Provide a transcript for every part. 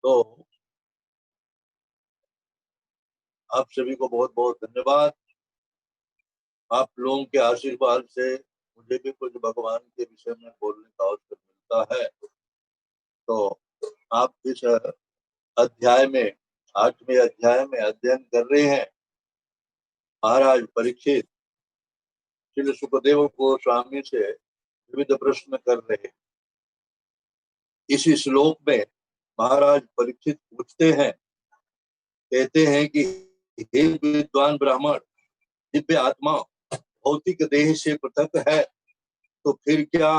तो आप सभी को बहुत बहुत धन्यवाद। आप लोगों के आशीर्वाद से मुझे भी कुछ भगवान के विषय में बोलने का अवसर मिलता है। तो आप इस अध्याय में 8वें अध्याय में अध्ययन कर रहे हैं। महाराज परीक्षित श्री सुखदेव गोस्वामी से विविध प्रश्न कर रहे हैं। इसी श्लोक में महाराज परीक्षित पूछते हैं, कहते हैं कि हे विद्वान ब्राह्मण, दिव्य आत्मा भौतिक देह से पृथक है, तो फिर क्या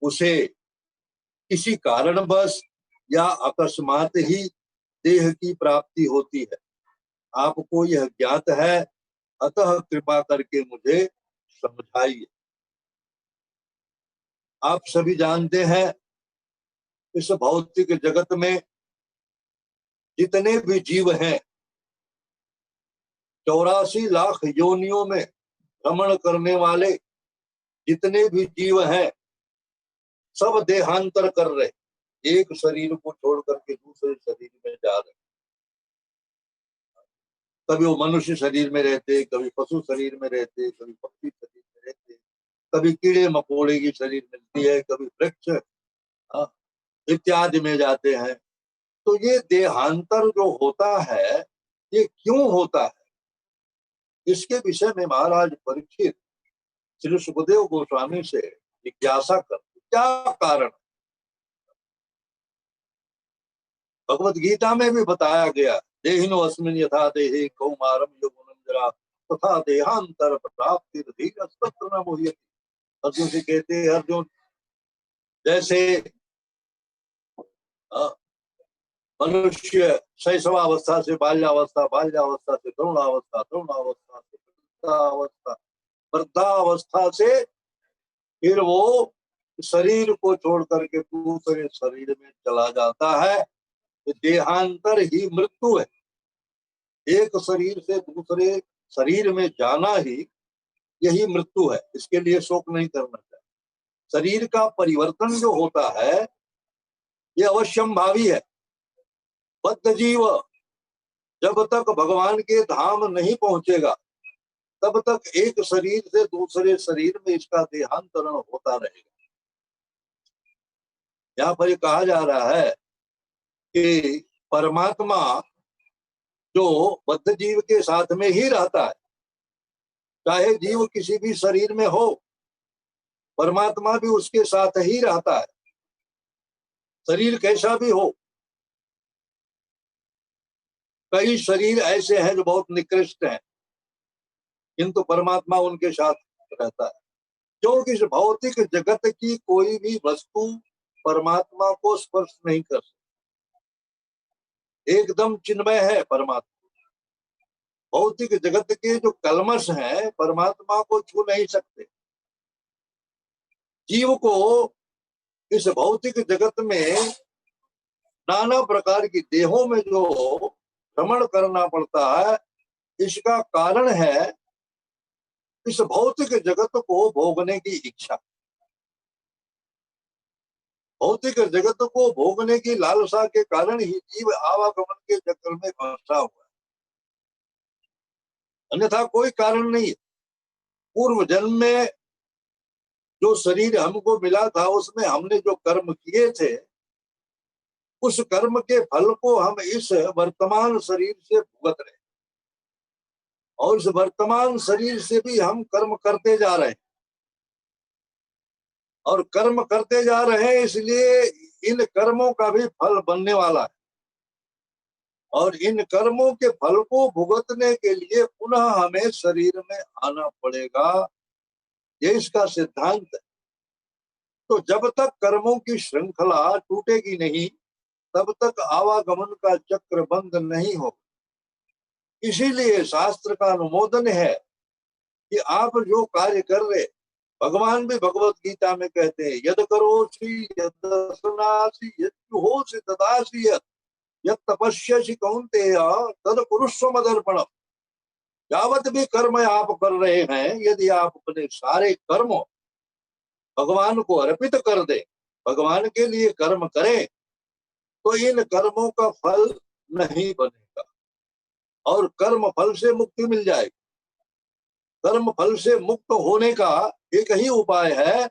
उसे किसी कारणवश या अकस्मात ही देह की प्राप्ति होती है? आपको यह ज्ञात है, अतः कृपा करके मुझे समझाइए। आप सभी जानते हैं, इस भौतिक जगत में जितने भी जीव हैं, 84 लाख योनियों में भ्रमण करने वाले जितने भी जीव हैं, सब देहांतर कर रहे, एक शरीर को छोड़ करके दूसरे शरीर में जा रहे। कभी वो मनुष्य शरीर में रहते, कभी पशु शरीर में रहते, कभी पक्षी शरीर में रहते, कभी कीड़े मकोड़े की शरीर मिलती है, कभी वृक्ष इत्यादि में जाते हैं। तो ये देहांतर जो होता है, ये क्यों होता है? इसके विषय में महाराज परीक्षित श्री सुखदेव गोस्वामी से जिज्ञासा करते, क्या कारण? भगवत गीता में भी बताया गया, देहिनो अस्मिन् यथा देहे कौमारम यौवनम जरा तथा देहांतर प्राप्ति धीरज तत्र न मुह्यति। अर्जुन से कहते हैं, अर्जुन जैसे मनुष्य शैशवावस्था से बाल्यावस्था, बाल्यावस्था से तरुणावस्था, तरुणावस्था से वृद्धावस्था, वृद्धावस्था से फिर वो शरीर को छोड़ करके दूसरे शरीर में चला जाता है, देहांतर ही मृत्यु है। एक शरीर से दूसरे शरीर में जाना ही यही मृत्यु है। इसके लिए शोक नहीं करना चाहिए। शरीर का परिवर्तन जो होता है, ये अवश्यंभावी है। बद्ध जीव जब तक भगवान के धाम नहीं पहुंचेगा, तब तक एक शरीर से दूसरे शरीर में इसका देहांतरण होता रहेगा। यहाँ पर कहा जा रहा है कि परमात्मा जो बद्ध जीव के साथ में ही रहता है, चाहे जीव किसी भी शरीर में हो, परमात्मा भी उसके साथ ही रहता है, शरीर कैसा भी हो। कई शरीर ऐसे हैं जो बहुत निकृष्ट हैं, किंतु परमात्मा उनके साथ रहता है, क्योंकि इस भौतिक जगत की कोई भी वस्तु परमात्मा को स्पर्श नहीं कर सकती। एकदम चिन्मय है परमात्मा। भौतिक जगत के जो कल्मश हैं, परमात्मा को छू नहीं सकते। जीव को इस भौतिक जगत में नाना प्रकार की देहों में जो भ्रमण करना पड़ता है, इसका कारण है इस भौतिक जगत को भोगने की इच्छा। भौतिक जगत को भोगने की लालसा के कारण ही जीव आवागमन के चक्कर में फंसा हुआ है, अन्यथा कोई कारण नहीं है। पूर्व जन्म में जो शरीर हमको मिला था, उसमें हमने जो कर्म किए थे, उस कर्म के फल को हम इस वर्तमान शरीर से भुगत रहे, और इस वर्तमान शरीर से भी हम कर्म करते जा रहे हैं, और कर्म करते जा रहे हैं, इसलिए इन कर्मों का भी फल बनने वाला है, और इन कर्मों के फल को भुगतने के लिए पुनः हमें शरीर में आना पड़ेगा। ये इसका सिद्धांत है। तो जब तक कर्मों की श्रृंखला टूटेगी नहीं, तब तक आवागमन का चक्र बंद नहीं हो। इसीलिए शास्त्र का अनुमोदन है कि आप जो कार्य कर रहे, भगवान भी भगवत गीता में कहते हैं, यद करोसि यद सुनासि यद जुहोसि तदासि यद तपस्यसि कौन्तेय तद कुरुष्व मदर्पणम्। यावत भी कर्म आप कर रहे हैं, यदि आप अपने सारे कर्म भगवान को अर्पित कर दे, भगवान के लिए कर्म करें, तो इन कर्मों का फल नहीं बनेगा और कर्म फल से मुक्ति मिल जाएगी। कर्म फल से मुक्त होने का एक ही उपाय है,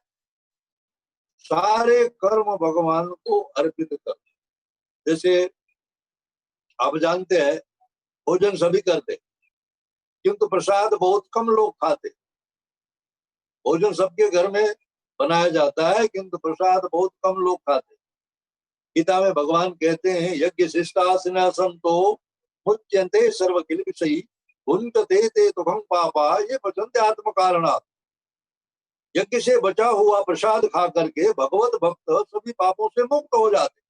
सारे कर्म भगवान को अर्पित कर। जैसे आप जानते हैं, भोजन सभी करते, किंतु प्रसाद बहुत कम लोग खाते। भोजन सबके घर में बनाया जाता है, किंतु प्रसाद बहुत कम लोग खाते। गीता में भगवान कहते हैं, यज्ञ शिष्टासन संतो मुच्यन्ते सर्व किल विषयी भुंजते ते तुभं पापा ये पचन्ते आत्म कारणात्। यज्ञ से बचा हुआ प्रसाद खा करके भगवत भक्त सभी पापों से मुक्त हो जाते।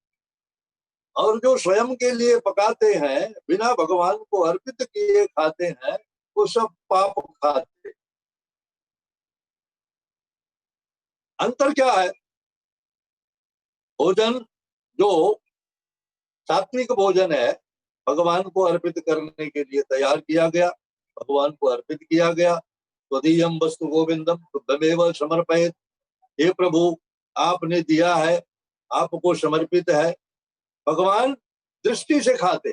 और जो स्वयं के लिए पकाते हैं, बिना भगवान को अर्पित किए खाते हैं, वो सब पाप खाते। अंतर क्या है? भोजन जो सात्विक भोजन है, भगवान को अर्पित करने के लिए तैयार किया गया, भगवान को अर्पित किया गया। त्वदीयं वस्तु गोविंदम तुभ्यमेव समर्पयेत्। हे प्रभु, आपने दिया है, आपको समर्पित है। भगवान दृष्टि से खाते,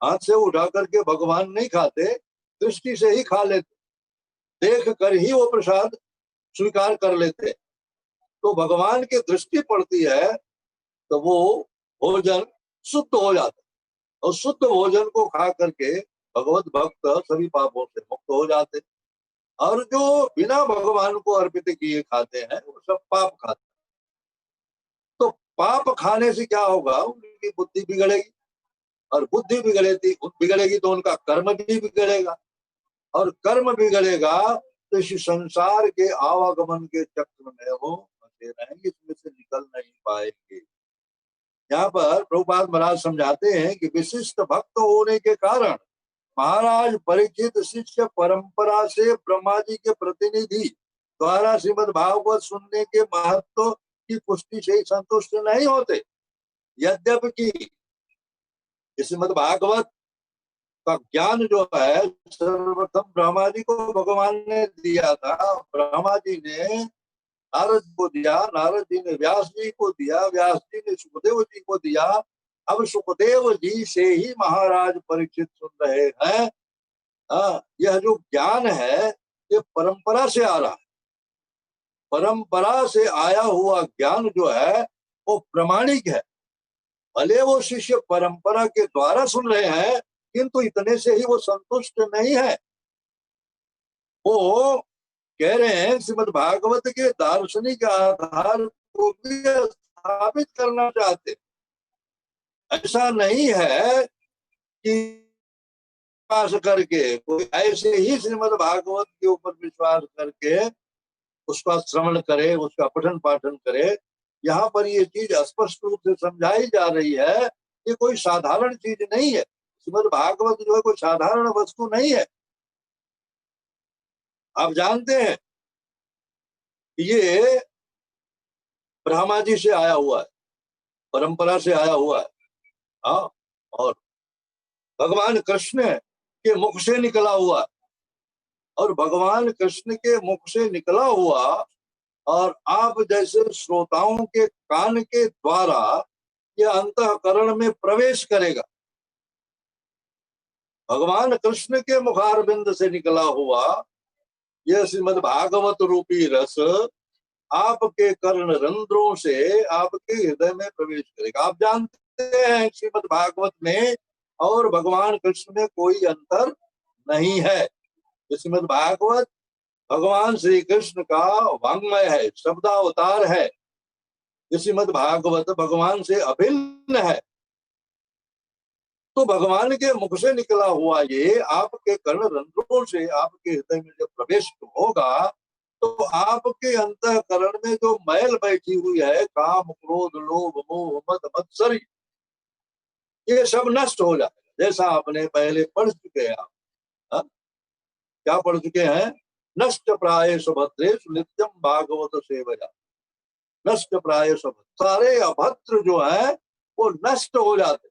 हाथ से उठा करके भगवान नहीं खाते, दृष्टि से ही खा लेते, देख कर ही वो प्रसाद स्वीकार कर लेते। तो भगवान की दृष्टि पड़ती है तो वो भोजन शुद्ध हो जाता है, और शुद्ध भोजन को खा करके भगवत भक्त सभी पापों से मुक्त हो जाते। और जो बिना भगवान को अर्पित किए खाते हैं, वो सब पाप खाते हैं। तो पाप खाने से क्या होगा? उनकी बुद्धि बिगड़ेगी, और बुद्धि बिगड़ेगी तो उनका कर्म भी बिगड़ेगा, और कर्म बिगड़ेगा तो इस संसार के आवागमन के चक्र में वो फंसे रहेंगे, इसमें से निकल नहीं पाएंगे। यहाँ पर प्रभुपाद महाराज समझाते हैं कि विशिष्ट भक्त होने के कारण महाराज परीक्षित शिष्य परंपरा से ब्रह्मा जी के प्रतिनिधि द्वारा श्रीमद् भागवत सुनने के महत्व की पुष्टि से ही संतुष्ट नहीं होते। यद्यपि श्रीमद् भागवत का ज्ञान जो है सर्वप्रथम ब्रह्मा जी को भगवान ने दिया था। ब्रह्मा जी ने नारद को दिया, नारद जी ने व्यास जी को दिया, व्यास जी ने सुखदेव जी को दिया। अब सुखदेव जी से ही महाराज परीक्षित सुन रहे हैं। यह जो ज्ञान है ये परंपरा से आ रहा है। परंपरा से आया हुआ ज्ञान जो है वो प्रामाणिक है। भले वो शिष्य परंपरा के द्वारा सुन रहे हैं, किंतु इतने से ही वो संतुष्ट नहीं है। वो कह रहे हैं श्रीमद् भागवत के दार्शनिक आधार को भी स्थापित करना चाहते। ऐसा नहीं है कि विश्वास करके कोई ऐसे ही श्रीमद् भागवत के ऊपर विश्वास करके उसका श्रवण करे, उसका पठन पाठन करे। यहाँ पर ये चीज स्पष्ट रूप से समझाई जा रही है, ये कोई साधारण चीज नहीं है। श्रीमद् भागवत जो है कोई साधारण वस्तु नहीं है। आप जानते हैं ये ब्रह्मा जी से आया हुआ है, परंपरा से आया हुआ है। हाँ, और भगवान कृष्ण के मुख से निकला हुआ है। और भगवान कृष्ण के मुख से निकला हुआ और आप जैसे श्रोताओं के कान के द्वारा यह अंतःकरण में प्रवेश करेगा। भगवान कृष्ण के मुखारविंद से निकला हुआ यह श्रीमद् भागवत रूपी रस आपके कर्ण रंध्रों से आपके हृदय में प्रवेश करेगा। आप जानते हैं श्रीमद् भागवत में और भगवान कृष्ण में कोई अंतर नहीं है। श्रीमद् भागवत भगवान श्री कृष्ण का वांग्मय है, शब्दावतार है। श्रीमद् भागवत भगवान से अभिन्न है। तो भगवान के मुख से निकला हुआ ये आपके कर्ण रंध्रों से आपके हृदय में जब प्रवेश होगा तो आपके अंतःकरण में जो मैल बैठी हुई है, काम क्रोध लोभ मोह मद मत्सरी, ये सब नष्ट हो जाएगा। जैसा आपने पहले पढ़ चुके हैं। आप क्या पढ़ चुके हैं? नष्ट प्रायेषु भद्रेषु नित्यम भागवत सेवया। नष्ट प्रायेषु, सारे अभद्र जो है वो नष्ट हो जाते।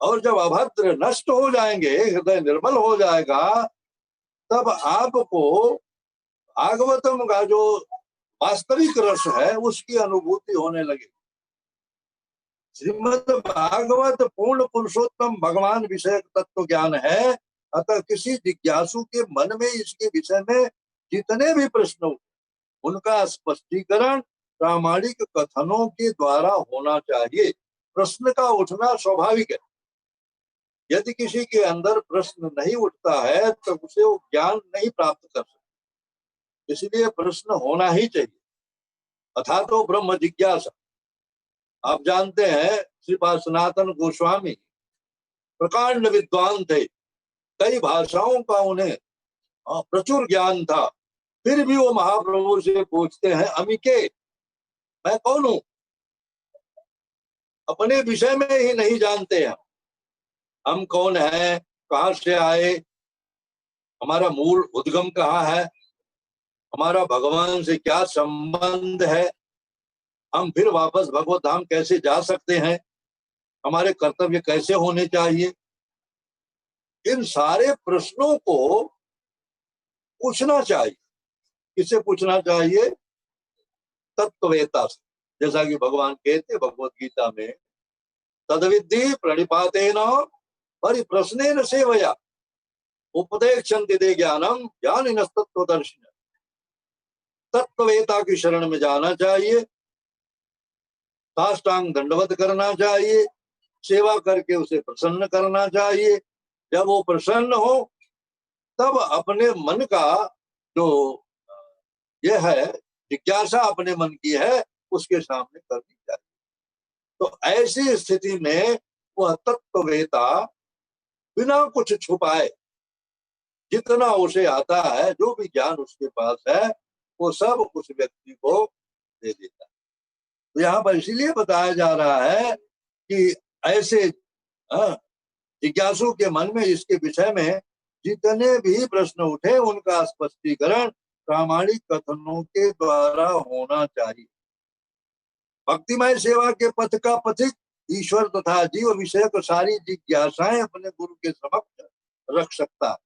और जब अभद्र नष्ट हो जाएंगे, हृदय निर्मल हो जाएगा, तब आपको भागवतम का जो वास्तविक रस है उसकी अनुभूति होने लगेगी। श्रीमद् भागवत पूर्ण पुरुषोत्तम भगवान विषय तत्व ज्ञान है। अतः किसी जिज्ञासु के मन में इसके विषय में जितने भी प्रश्न हो, उनका स्पष्टीकरण प्रामाणिक कथनों के द्वारा होना चाहिए। प्रश्न का उठना स्वाभाविक है। यदि किसी के अंदर प्रश्न नहीं उठता है तो उसे वो ज्ञान नहीं प्राप्त कर सकता। इसलिए प्रश्न होना ही चाहिए। अथा तो ब्रह्म जिज्ञासा। आप जानते हैं श्रीपाद सनातन गोस्वामी प्रकांड विद्वान थे। कई भाषाओं का उन्हें प्रचुर ज्ञान था। फिर भी वो महाप्रभु से पूछते हैं, अमिके मैं कौन हूं? अपने विषय में ही नहीं जानते हैं। हम कौन हैं, कहां से आए, हमारा मूल उद्गम कहाँ है, हमारा भगवान से क्या संबंध है, हम फिर वापस भगवत धाम कैसे जा सकते हैं, हमारे कर्तव्य कैसे होने चाहिए। इन सारे प्रश्नों को पूछना चाहिए। किससे पूछना चाहिए? तत्ववेता से। जैसा कि भगवान कहते भगवत गीता में, तद्विद्धि प्रणिपातेन परिप्रश्नेन सेवया उपदेक्षन्ति ते ज्ञानम ज्ञानिनस्तत्वदर्शिन। तत्ववेता की शरण में जाना चाहिए, साष्टांग दंडवत करना चाहिए, सेवा करके उसे प्रसन्न करना चाहिए। जब वो प्रसन्न हो तब अपने मन का जो यह है जिज्ञासा अपने मन की है उसके सामने करनी चाहिए। तो ऐसी स्थिति में वह तत्ववेता बिना कुछ छुपाए जितना उसे आता है, जो भी ज्ञान उसके पास है, वो सब उस व्यक्ति को दे देता है। तो यहाँ पर इसीलिए बताया जा रहा है कि ऐसे जिज्ञासु के मन में इसके विषय में जितने भी प्रश्न उठे उनका स्पष्टीकरण प्रामाणिक कथनों के द्वारा होना चाहिए। भक्तिमय सेवा के पथ का पथिक ईश्वर तथा जीव विषय को सारी जिज्ञासाएं अपने गुरु के समक्ष रख सकता है।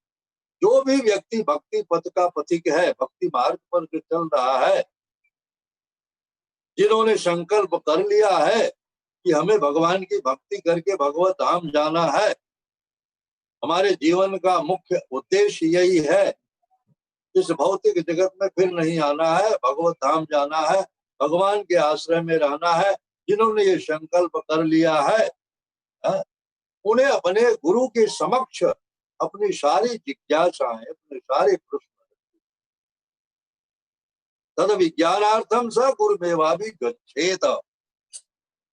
जो भी व्यक्ति भक्ति पथ का पथिक है, भक्ति मार्ग पर जो चल रहा है, जिन्होंने संकल्प कर लिया है कि हमें भगवान की भक्ति करके भगवत धाम जाना है, हमारे जीवन का मुख्य उद्देश्य यही है, इस भौतिक जगत में फिर नहीं आना है, भगवत धाम जाना है, भगवान के आश्रय में रहना है, जिन्होंने ये संकल्प कर लिया है, उन्हें अपने गुरु के समक्ष अपनी सारी जिज्ञासाएं, अपने सारे प्रश्न तद विज्ञानार्थम स गुरुमेवाभि गच्छेत।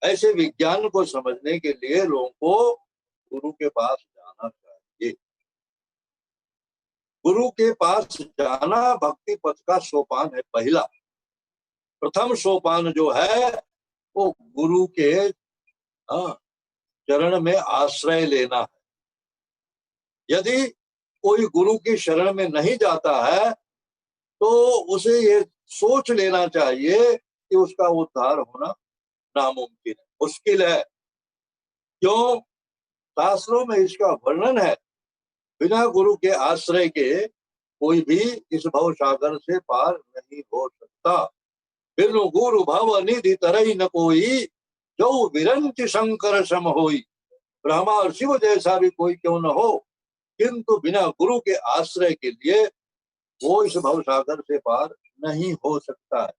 ऐसे विज्ञान को समझने के लिए लोगों को गुरु के पास जाना चाहिए। गुरु के पास जाना भक्ति पथ का सोपान है। पहला प्रथम सोपान जो है वो गुरु के चरण में आश्रय लेना है। यदि कोई गुरु की शरण में नहीं जाता है तो उसे ये सोच लेना चाहिए कि उसका उद्धार होना नामुमकिन है, मुश्किल है। क्यों? शास्त्रों में इसका वर्णन है, बिना गुरु के आश्रय के कोई भी इस भव सागर से पार नहीं हो सकता। बिनु गुरु भव निधि तरई न कोई, जो विरंच शंकर सम होई। ब्रह्मा और शिव जैसा भी कोई क्यों न हो, किंतु बिना गुरु के आश्रय के लिए वो इस भव सागर से पार नहीं हो सकता है।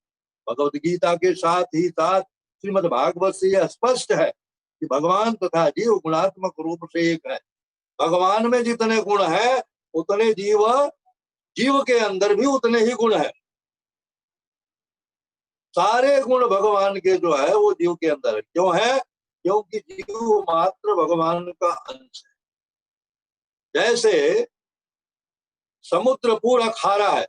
भगवत गीता के साथ ही साथ श्रीमद् भागवत से यह स्पष्ट है कि भगवान तथा जीव गुणात्मक रूप से एक है। भगवान में जितने गुण है उतने जीव के अंदर भी उतने ही गुण है। सारे गुण भगवान के जो है वो जीव के अंदर है। क्यों है? क्योंकि जीव मात्र भगवान का अंश है। जैसे समुद्र पूरा खारा है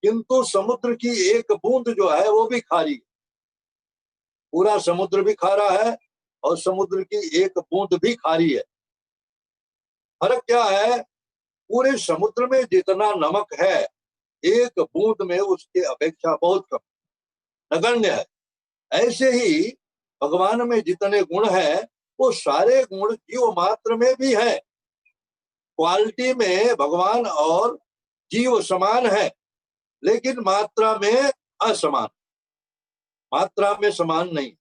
किंतु समुद्र की एक बूंद जो है वो भी खारी है। पूरा समुद्र भी खारा है और समुद्र की एक बूंद भी खारी है। फर्क क्या है? पूरे समुद्र में जितना नमक है एक बूंद में उसके अपेक्षा बहुत कम, नगण्य है। ऐसे ही भगवान में जितने गुण है वो सारे गुण जीव मात्र में भी है। क्वालिटी में भगवान और जीव समान है लेकिन मात्रा में असमान, मात्रा में समान नहीं।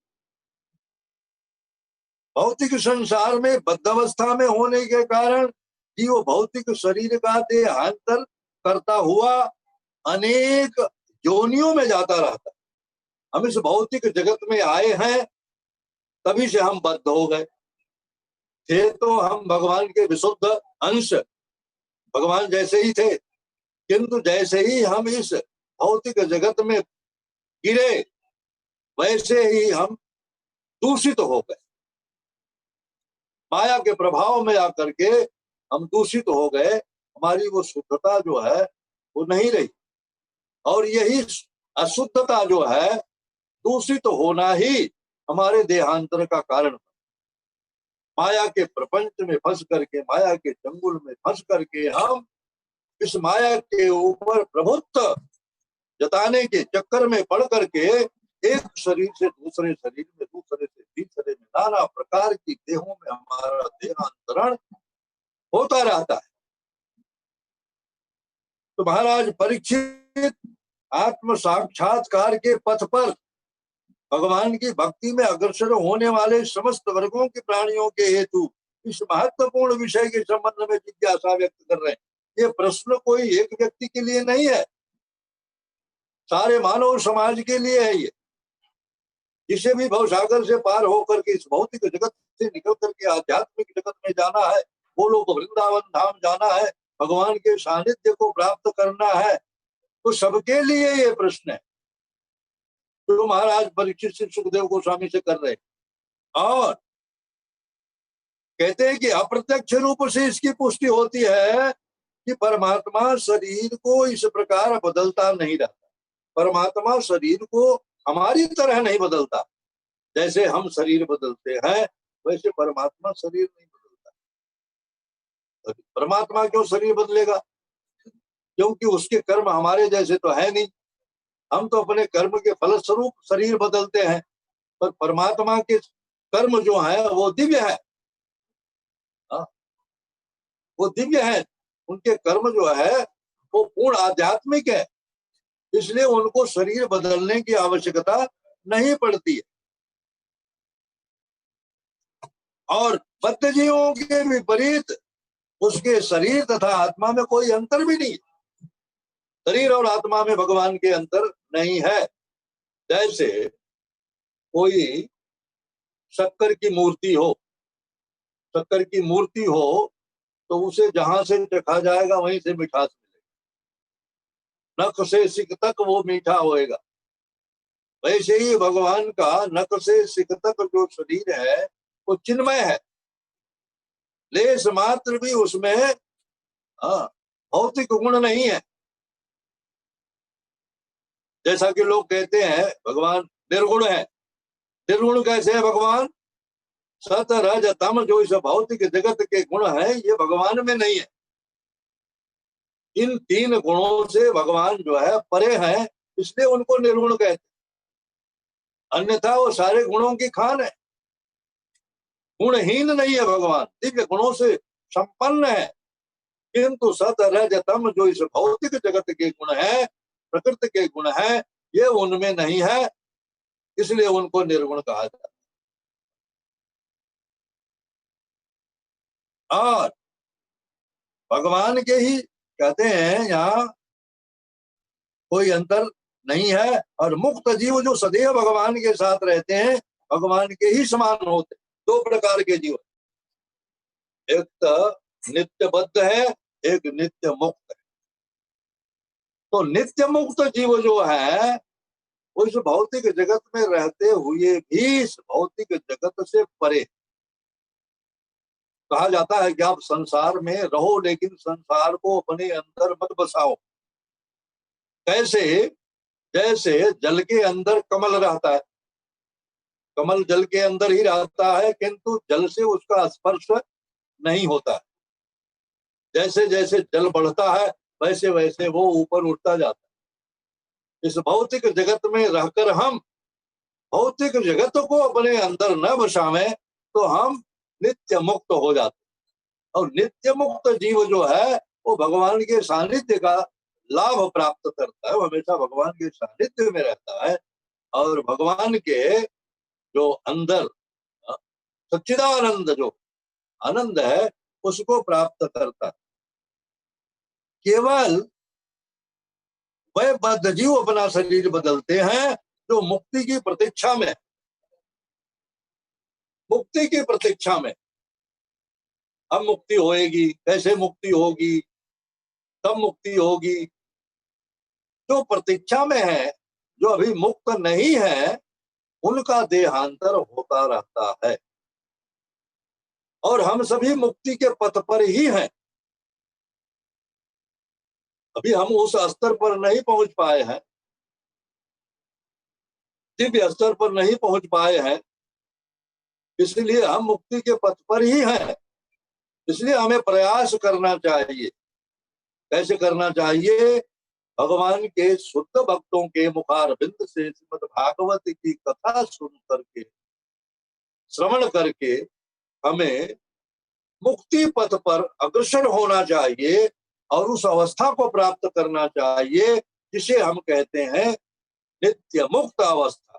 भौतिक संसार में बद्धावस्था में होने के कारण जीव भौतिक शरीर का देहांतर करता हुआ अनेक योनियों में जाता रहता है। हम इस भौतिक जगत में आए हैं, तभी से हम बद्ध हो गए। थे तो हम भगवान के विशुद्ध अंश, भगवान जैसे ही थे, किंतु जैसे ही हम इस भौतिक जगत में गिरे, वैसे ही हम दूषित हो गए। माया के प्रभाव में आकर के हम दूषित हो गए। हमारी वो शुद्धता जो है वो नहीं रही, और यही अशुद्धता जो है, दूषित होना ही हमारे देहांतर का कारण। माया के प्रपंच में फंस करके, माया के चंगुल में फंस करके हम इस माया के ऊपर प्रभुत्व जताने के चक्कर में पड़ करके एक शरीर से दूसरे शरीर में, दूसरे से तीसरे में, नाना प्रकार की देहों में हमारा देहांतरण होता रहता है। तो महाराज परीक्षित, आत्म साक्षात्कार के पथ पर भगवान की भक्ति में अग्रसर होने वाले समस्त वर्गों के प्राणियों के हेतु इस महत्वपूर्ण विषय के संबंध में जिज्ञासा व्यक्त कर रहे हैं। ये प्रश्न कोई एक व्यक्ति के लिए नहीं है, सारे मानव समाज के लिए है। ये जिसे भी भवसागर से पार होकर के इस भौतिक जगत से निकल करके आध्यात्मिक जगत में जाना है, वो लोग वृंदावन धाम जाना है, भगवान के सानिध्य को प्राप्त करना है, तो सबके लिए ये प्रश्न है तो महाराज परीक्षित से सुखदेव गोस्वामी से कर रहे हैं। और कहते हैं कि अप्रत्यक्ष रूप से इसकी पुष्टि होती है कि परमात्मा शरीर को इस प्रकार बदलता नहीं रहता। परमात्मा शरीर को हमारी तरह नहीं बदलता, जैसे हम शरीर बदलते हैं वैसे परमात्मा शरीर नहीं बदलता। परमात्मा क्यों शरीर बदलेगा? क्योंकि उसके कर्म हमारे जैसे तो है नहीं। हम तो अपने कर्म के फलस्वरूप शरीर बदलते हैं, पर परमात्मा के कर्म जो है वो दिव्य है। वो दिव्य है, उनके कर्म जो है वो पूर्ण आध्यात्मिक है, इसलिए उनको शरीर बदलने की आवश्यकता नहीं पड़ती है। और बद्ध जीवों के विपरीत उसके शरीर तथा आत्मा में कोई अंतर भी नहीं। शरीर और आत्मा में भगवान के अंतर नहीं है। जैसे कोई शक्कर की मूर्ति हो, शक्कर की मूर्ति हो तो उसे जहां से चखा जाएगा वहीं से मिठास मिलेगा, नख से सिक तक वो मीठा होएगा। वैसे ही भगवान का नख से सिक तक जो शरीर है वो चिन्मय है, लेश मात्र भी उसमें भौतिक गुण नहीं है। जैसा कि लोग कहते हैं भगवान निर्गुण है। निर्गुण कैसे है भगवान? सत रज तम जो इस भौतिक जगत के गुण है ये भगवान में नहीं है। इन तीन गुणों से भगवान जो है परे हैं, इसलिए उनको निर्गुण कहते हैं। अन्यथा वो सारे गुणों की खान है, गुणहीन नहीं है भगवान, दिव्य गुणों से संपन्न है। किंतु सत रज तम जो इस भौतिक जगत के गुण है, प्रकृति के गुण है, ये उनमें नहीं है, इसलिए उनको निर्गुण कहा जाता है। और भगवान के ही कहते हैं यहाँ कोई अंतर नहीं है। और मुक्त जीव जो सदैव भगवान के साथ रहते हैं, भगवान के ही समान होते। दो प्रकार के जीव, एक तो नित्यबद्ध है, एक नित्य मुक्त है। तो नित्य मुक्त जीव जो है वो इस भौतिक जगत में रहते हुए भी इस भौतिक जगत से परे। कहा जाता है कि आप संसार में रहो लेकिन संसार को अपने अंदर मत बसाओ। कैसे? जैसे जल के अंदर कमल रहता है, कमल जल के अंदर ही रहता है किंतु जल से उसका स्पर्श नहीं होता है। जैसे जैसे जल बढ़ता है वैसे वैसे वो ऊपर उठता जाता है। इस भौतिक जगत में रहकर हम भौतिक जगत को अपने अंदर न बसावें तो हम नित्य मुक्त हो जाते। और नित्य मुक्त जीव जो है वो भगवान के सानिध्य का लाभ प्राप्त करता है, वो हमेशा भगवान के सानिध्य में रहता है। और भगवान के जो अंदर सच्चिदानंद जो आनंद है उसको प्राप्त करता है। केवल वह बद्ध जीव अपना शरीर बदलते हैं जो मुक्ति की प्रतीक्षा में, मुक्ति की प्रतीक्षा में। अब मुक्ति होएगी, कैसे मुक्ति होगी, तब मुक्ति होगी। जो प्रतीक्षा में है, जो अभी मुक्त नहीं है, उनका देहांतर होता रहता है। और हम सभी मुक्ति के पथ पर ही हैं। अभी हम उस स्तर पर नहीं पहुंच पाए हैं, दिव्य स्तर पर नहीं पहुंच पाए हैं, इसलिए हम मुक्ति के पथ पर ही हैं। इसलिए हमें प्रयास करना चाहिए। कैसे करना चाहिए? भगवान के शुद्ध भक्तों के मुखारबिंद से श्रीमद् भागवत की कथा सुन करके, श्रवण करके हमें मुक्ति पथ पर अग्रसर होना चाहिए और उस अवस्था को प्राप्त करना चाहिए जिसे हम कहते हैं नित्य मुक्त अवस्था।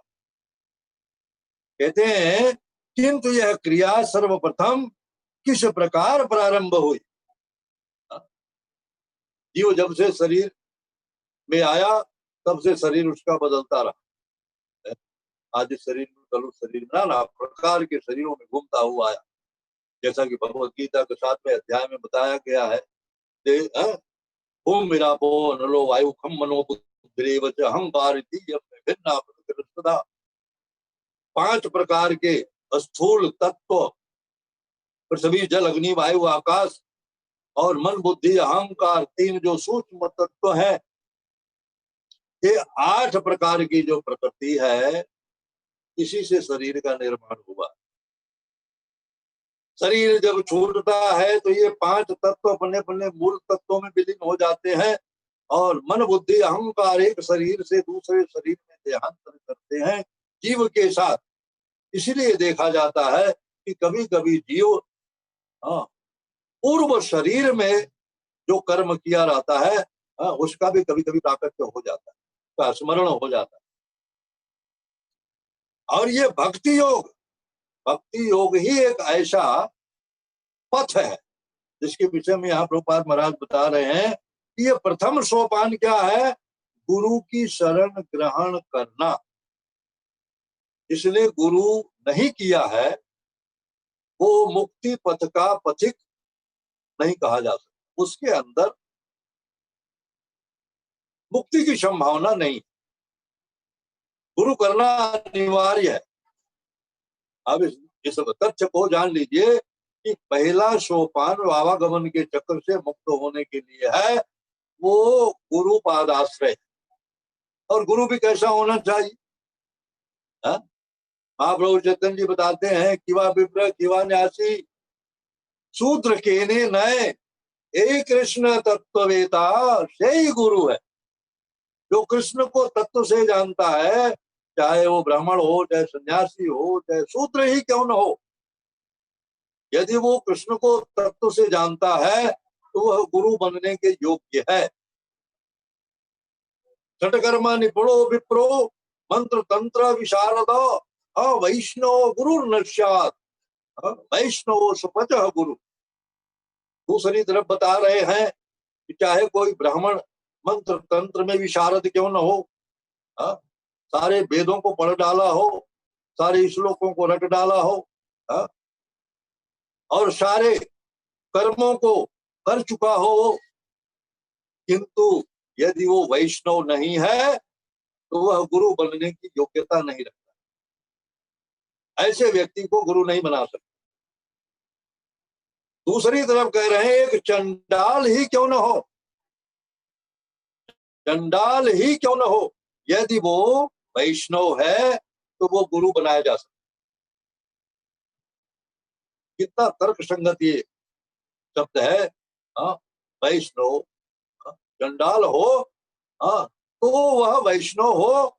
कहते हैं किंतु यह क्रिया सर्वप्रथम किस प्रकार प्रारंभ हुई? जीव जब से शरीर में आया तब से शरीर उसका बदलता रहा। आज इस शरीर में, कल उस शरीर में, नाना प्रकार के शरीरों में घूमता हुआ आया। जैसा कि भगवत गीता के 7वें अध्याय में बताया गया है, ओम विरापो नलो वायु खम मनो बुद्धिरेव च अहंकार इति भिन्ना प्रकृतिस्तदा। 5 प्रकार के स्थूल तत्व, पृथ्वी जल अग्नि वायु आकाश और मन बुद्धि अहंकार, 3 जो सूक्ष्म तत्व है, ये 8 प्रकार की जो प्रकृति है, इसी से शरीर का निर्माण हुआ। शरीर जब छूटता है तो ये 5 तत्व अपने अपने मूल तत्वों में विलीन हो जाते हैं और मन बुद्धि अहंकार एक शरीर से दूसरे शरीर में देहांतर करते हैं जीव के साथ। इसलिए देखा जाता है कि कभी कभी जीव पूर्व शरीर में जो कर्म किया रहता है उसका भी कभी कभी प्राकट्य हो जाता है, उसका स्मरण हो जाता है। और ये भक्ति योग ही एक ऐसा पथ है जिसके विषय में यहाँ प्रभुपाद महाराज बता रहे हैं कि ये प्रथम सोपान क्या है? गुरु की शरण ग्रहण करना। इसलिए गुरु नहीं किया है वो मुक्ति पथ का पथिक नहीं कहा जा सकता, उसके अंदर मुक्ति की संभावना नहीं। गुरु करना अनिवार्य है। अब इस तथ्य को जान लीजिए कि पहला सोपान आवागमन के चक्र से मुक्त होने के लिए है वो गुरु पादाश्रय। और गुरु भी कैसा होना चाहिए? महाप्रभु चैतन्य जी बताते हैं किवा विप्र किवा न्यासी शूद्र केने नए, एक कृष्ण तत्ववेता से ही गुरु है। जो कृष्ण को तत्व से जानता है, चाहे वो ब्राह्मण हो, चाहे सन्यासी हो, चाहे शूद्र ही क्यों न हो, यदि वो कृष्ण को तत्व से जानता है तो वह गुरु बनने के योग्य है। छठकर्मा निपुणो विप्रो मंत्र तंत्र विशारद वैष्णव गुरु नश्यात, वैष्णव सुपच गुरु। दूसरी तरफ बता रहे हैं कि चाहे कोई ब्राह्मण मंत्र तंत्र में विशारद क्यों न हो, सारे वेदों को पढ़ डाला हो, सारे श्लोकों को रट डाला हो, और सारे कर्मों को कर चुका हो, किंतु यदि वो वैष्णव नहीं है तो वह गुरु बनने की योग्यता नहीं रखता। ऐसे व्यक्ति को गुरु नहीं बना सकता। दूसरी तरफ कह रहे हैं एक चंडाल ही क्यों न हो, चंडाल ही क्यों न हो, यदि वो वैष्णव है तो वो गुरु बनाया जा सकता। कितना तर्क संगत ये शब्द है। वैष्णव, चंडाल हो तो वह वैष्णव हो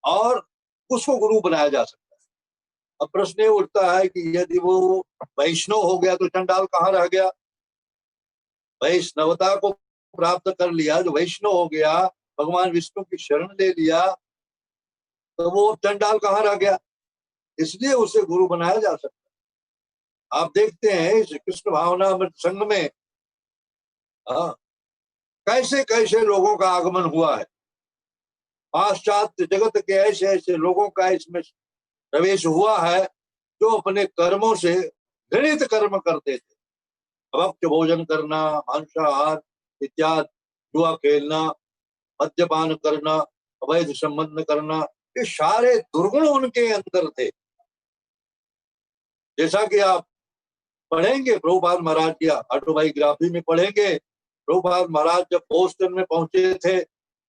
और उसको गुरु बनाया जा सकता है। अब प्रश्न ये उठता है कि यदि वो वैष्णव हो गया तो चंडाल कहाँ रह गया? वैष्णवता को प्राप्त कर लिया, जो वैष्णव हो गया, भगवान विष्णु की शरण ले लिया, तो वो चंडाल कहाँ रह गया? इसलिए उसे गुरु बनाया जा सकता है। आप देखते हैं इस कृष्ण भावनामृत संघ में कैसे कैसे लोगों का आगमन हुआ है। पाश्चात्य जगत के ऐसे ऐसे लोगों का इसमें प्रवेश हुआ है जो अपने कर्मों से घृणित कर्म करते थे। अभक्ष्य भोजन करना, मांसाहार इत्यादि, जुआ खेलना, मद्यपान करना, अवैध संबंध करना, ये सारे दुर्गुण उनके अंदर थे। जैसा कि आप पढ़ेंगे प्रभुपाद महाराज की ऑटोबायोग्राफी में पढ़ेंगे, प्रभुपाद महाराज जब बोस्टन में पहुंचे थे,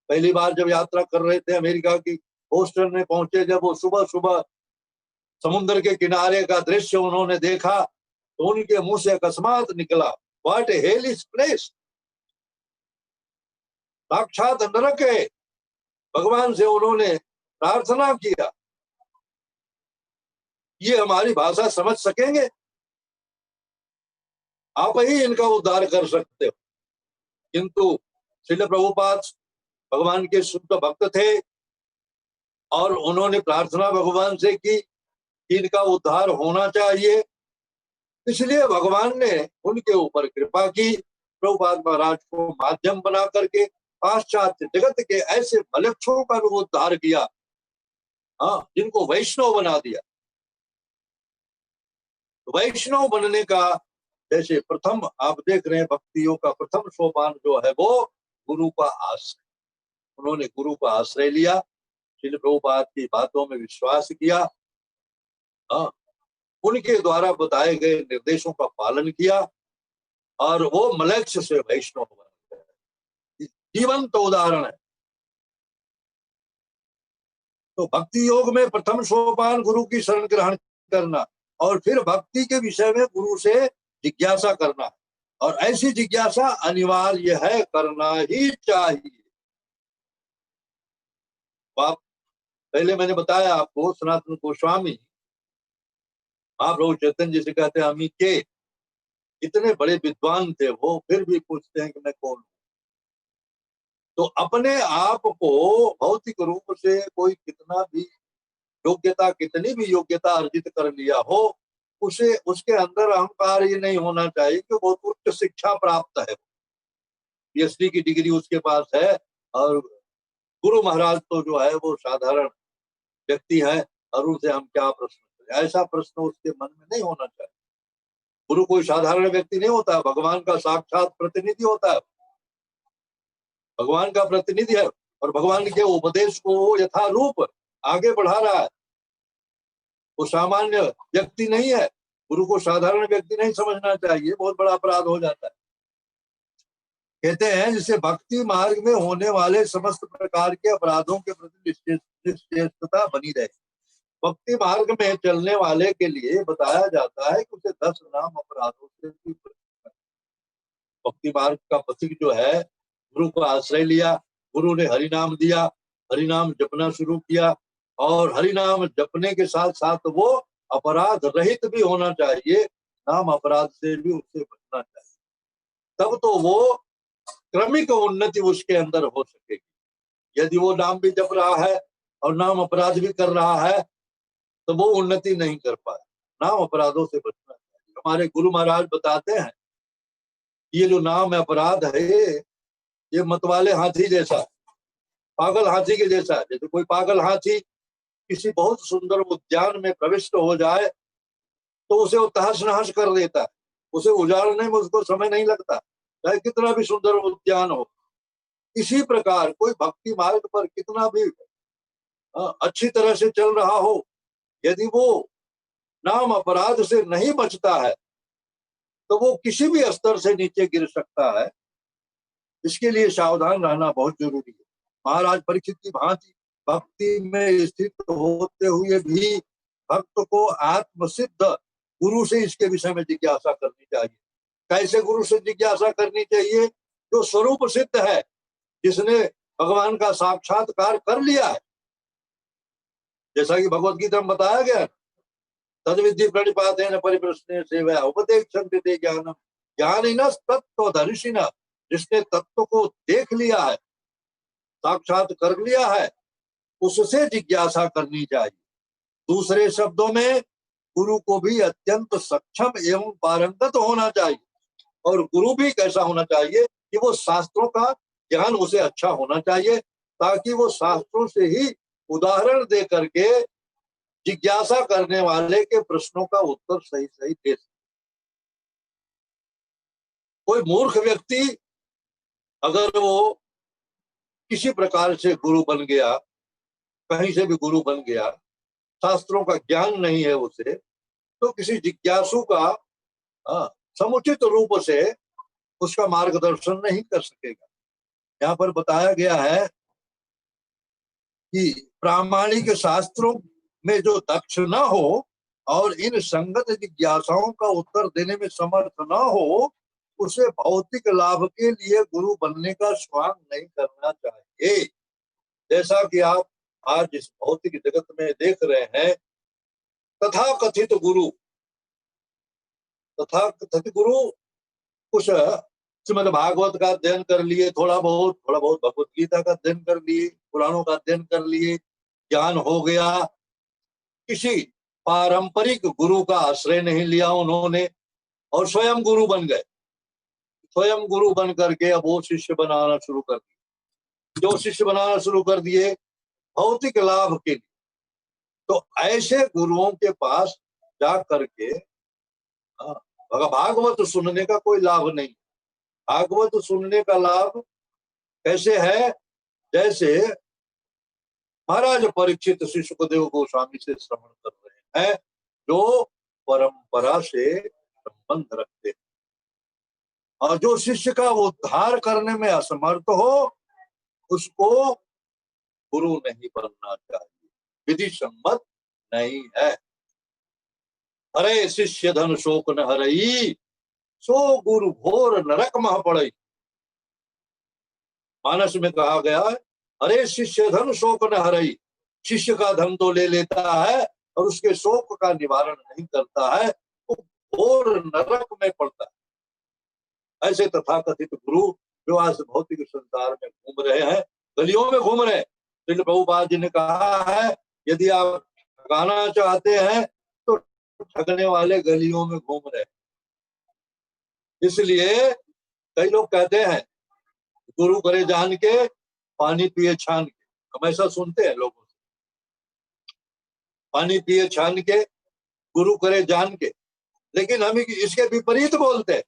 पहली बार जब यात्रा कर रहे थे अमेरिका की, बोस्टन में पहुंचे, जब वो सुबह सुबह समुद्र के किनारे का दृश्य उन्होंने देखा तो उनके मुंह से अकस्मात निकला, what A hell is place, साक्षात नरक है। भगवान से उन्होंने प्रार्थना किया, ये हमारी भाषा समझ सकेंगे, आप ही इनका उद्धार कर सकते हो। किंतु श्रील प्रभुपाद भगवान के शुद्ध भक्त थे और उन्होंने प्रार्थना भगवान से की कि इनका उद्धार होना चाहिए, इसलिए भगवान ने उनके ऊपर कृपा की, प्रभुपाद महाराज को माध्यम बना करके पाश्चात्य जगत के ऐसे भलक्षों का भी उद्धार किया, जिनको वैष्णव बना दिया। वैष्णव बनने का जैसे प्रथम आप देख रहे हैं, भक्तियों का प्रथम सोपान जो है वो गुरु का आश्रय। उन्होंने गुरु का आश्रय लिया, श्रील प्रभुपाद की बातों में विश्वास किया, उनके द्वारा बताए गए निर्देशों का पालन किया और वो मलक्ष्य से वैष्णव बन गए। जीवंत उदाहरण है। तो भक्ति योग में प्रथम सोपान गुरु की शरण ग्रहण करना और फिर भक्ति के विषय में गुरु से जिज्ञासा करना, और ऐसी जिज्ञासा अनिवार्य है, करना ही चाहिए। आप पहले मैंने बताया आपको, सनातन गोस्वामी महाप्रभु चैतन्य जी से कहते हैं अमी के, इतने बड़े विद्वान थे वो, फिर भी पूछते हैं कि मैं कौन हूं। तो अपने आप को भौतिक रूप से कोई कितना भी योग्यता, कितनी भी योग्यता अर्जित कर लिया हो, उसे उसके अंदर अहंकार ये नहीं होना चाहिए कि बहुत उच्च शिक्षा प्राप्त है, पीएचडी की डिग्री उसके पास है और गुरु महाराज तो जो है वो साधारण व्यक्ति है और उनसे हम क्या प्रश्न करें, ऐसा प्रश्न उसके मन में नहीं होना चाहिए। गुरु कोई साधारण व्यक्ति नहीं होता, भगवान का साक्षात प्रतिनिधि होता है, भगवान का प्रतिनिधि है और भगवान के उपदेश को यथारूप आगे बढ़ा रहा है। वो सामान्य व्यक्ति नहीं है, गुरु को साधारण व्यक्ति नहीं समझना चाहिए, बहुत बड़ा अपराध हो जाता है। कहते हैं जिससे भक्ति मार्ग में होने वाले समस्त प्रकार के अपराधों के प्रति निश्चेतता बनी रहे। भक्ति मार्ग में चलने वाले के लिए बताया जाता है कि उसे 10 नाम अपराधों से भी भक्ति मार्ग का पथिक जो है, गुरु का आश्रय लिया, गुरु ने हरि नाम दिया, हरि नाम जपना शुरू किया और हरि नाम जपने के साथ साथ वो अपराध रहित भी होना चाहिए, नाम अपराध से भी उससे बचना चाहिए, तब तो वो क्रमिक उन्नति उसके अंदर हो सकेगी। यदि वो नाम भी जप रहा है और नाम अपराध भी कर रहा है तो वो उन्नति नहीं कर पाए। नाम अपराधों से बचना चाहिए। हमारे गुरु महाराज बताते हैं ये जो नाम अपराध है ये मतवाले हाथी जैसा, पागल हाथी के जैसा है। जैसे कोई पागल हाथी किसी बहुत सुंदर उद्यान में प्रविष्ट हो जाए तो उसे वो तहस नहस कर देता है, उसे उजाड़ने में उसको समय नहीं लगता, चाहे कितना भी सुंदर उद्यान हो। इसी प्रकार कोई भक्ति मार्ग पर कितना भी अच्छी तरह से चल रहा हो, यदि वो नाम अपराध से नहीं बचता है तो वो किसी भी स्तर से नीचे गिर सकता है। इसके लिए सावधान रहना बहुत जरूरी है। महाराज परीक्षित की भांति भक्ति में स्थित होते हुए भी भक्त को आत्मसिद्ध गुरु से इसके विषय में जिज्ञासा करनी चाहिए। कैसे गुरु से जिज्ञासा करनी चाहिए? जो स्वरूप सिद्ध है, जिसने भगवान का साक्षात्कार कर लिया है, जैसा कि भगवत गीता में बताया गया, तद विधि प्रणिपातेन परिप्रश्नेन सेवया उपदेक्षन्ते ते ज्ञानम ज्ञानिनः तत्त्वदर्शिनः, जिसने तत्व को देख लिया है, साक्षात कर लिया है, उससे जिज्ञासा करनी चाहिए। दूसरे शब्दों में गुरु को भी अत्यंत सक्षम एवं पारंगत होना चाहिए, और गुरु भी कैसा होना चाहिए कि वो शास्त्रों का ज्ञान उसे अच्छा होना चाहिए, ताकि वो शास्त्रों से ही उदाहरण दे करके जिज्ञासा करने वाले के प्रश्नों का उत्तर सही सही दे सके। कोई मूर्ख व्यक्ति अगर वो किसी प्रकार से गुरु बन गया, कहीं से भी गुरु बन गया, शास्त्रों का ज्ञान नहीं है उसे, तो किसी जिज्ञासु का समुचित रूप से उसका मार्गदर्शन नहीं कर सकेगा। यहाँ पर बताया गया है कि प्रामाणिक शास्त्रों में जो दक्ष न हो और इन संगत जिज्ञासाओं का उत्तर देने में समर्थ न हो, उसे भौतिक लाभ के लिए गुरु बनने का स्वांग नहीं करना चाहिए। जैसा कि आप आज इस भौतिक जगत में देख रहे हैं, तथाकथित गुरु कुछ श्रीमद् भागवत का अध्ययन कर लिए, थोड़ा बहुत भगवत गीता का अध्ययन कर लिए, पुराणों का अध्ययन कर लिए, ज्ञान हो गया, किसी पारंपरिक गुरु का आश्रय नहीं लिया उन्होंने, और स्वयं गुरु बन गए। स्वयं गुरु बन करके अब वो शिष्य बनाना शुरू कर दिए। जो शिष्य बनाना शुरू कर दिए भौतिक लाभ के लिए, तो ऐसे गुरुओं के पास जा करके भागवत सुनने का कोई लाभ नहीं। भागवत सुनने का लाभ कैसे है? जैसे महाराज परीक्षित श्री सुखदेव गोस्वामी से श्रवण कर रहे हैं, जो परंपरा से संबंध रखते हैं, और जो शिष्य का उद्धार करने में असमर्थ हो उसको गुरु नहीं बनना चाहिए, विधि सम्मत नहीं है। अरे शिष्य धन शोक न हरई, सो गुरु घोर नरक मह पड़ई। मानस में कहा गया है, अरे शिष्य धन शोक न हरई, शिष्य का धन तो ले लेता है और उसके शोक का निवारण नहीं करता है, वो घोर नरक में पड़ता है। ऐसे तथाकथित गुरु जो आज भौतिक संसार में घूम रहे हैं, गलियों में घूम रहे हैं। श्रील प्रभुपाद जी ने कहा है, यदि आप ठगाना चाहते हैं तो ठगने वाले गलियों में घूम रहे हैं। इसलिए कई लोग कहते हैं गुरु करे जान के, पानी पिए छान के। हम ऐसा सुनते हैं लोगों से, पानी पिए छान के, गुरु करे जान के। लेकिन हम इसके विपरीत बोलते हैं,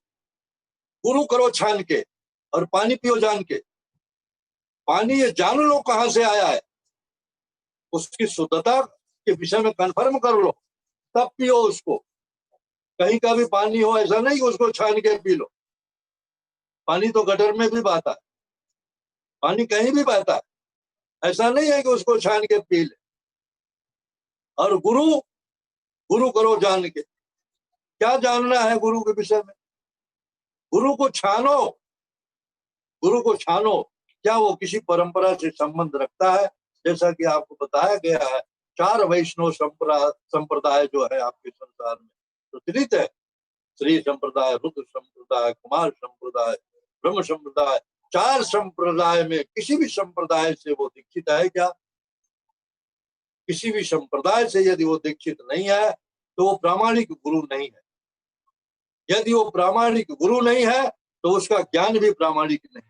गुरु करो छान के और पानी पियो जान के। पानी ये जान लो कहां से आया है, उसकी शुद्धता के विषय में कंफर्म कर लो, तब पियो उसको। कहीं का भी पानी हो, ऐसा नहीं उसको छान के पी लो। पानी तो गटर में भी बहता है, पानी कहीं भी बहता है, ऐसा नहीं है कि उसको छान के पी ले। और गुरु करो जान के। क्या जानना है गुरु के विषय में? गुरु को छानो, गुरु को छानो। क्या वो किसी परंपरा से संबंध रखता है? जैसा कि आपको बताया गया है, 4 वैष्णव संप्रदाय जो है आपके संसार में प्रचलित है, श्री संप्रदाय, रुद्र संप्रदाय, कुमार संप्रदाय, ब्रह्म संप्रदाय। 4 संप्रदाय में किसी भी संप्रदाय से वो दीक्षित है क्या? किसी भी संप्रदाय से यदि वो दीक्षित नहीं है तो वो प्रामाणिक गुरु नहीं है। यदि वो प्रामाणिक गुरु नहीं है तो उसका ज्ञान भी प्रामाणिक नहीं।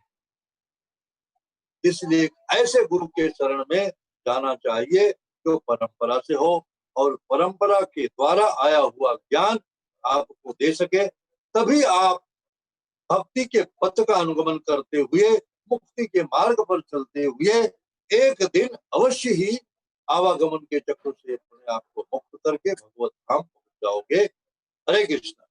इसलिए ऐसे गुरु के शरण में जाना चाहिए जो परंपरा से हो और परंपरा के द्वारा आया हुआ ज्ञान आपको दे सके। तभी आप भक्ति के पथ का अनुगमन करते हुए, मुक्ति के मार्ग पर चलते हुए एक दिन अवश्य ही आवागमन के चक्र से अपने आप को मुक्त करके भगवत धाम पहुंच जाओगे। हरे कृष्ण।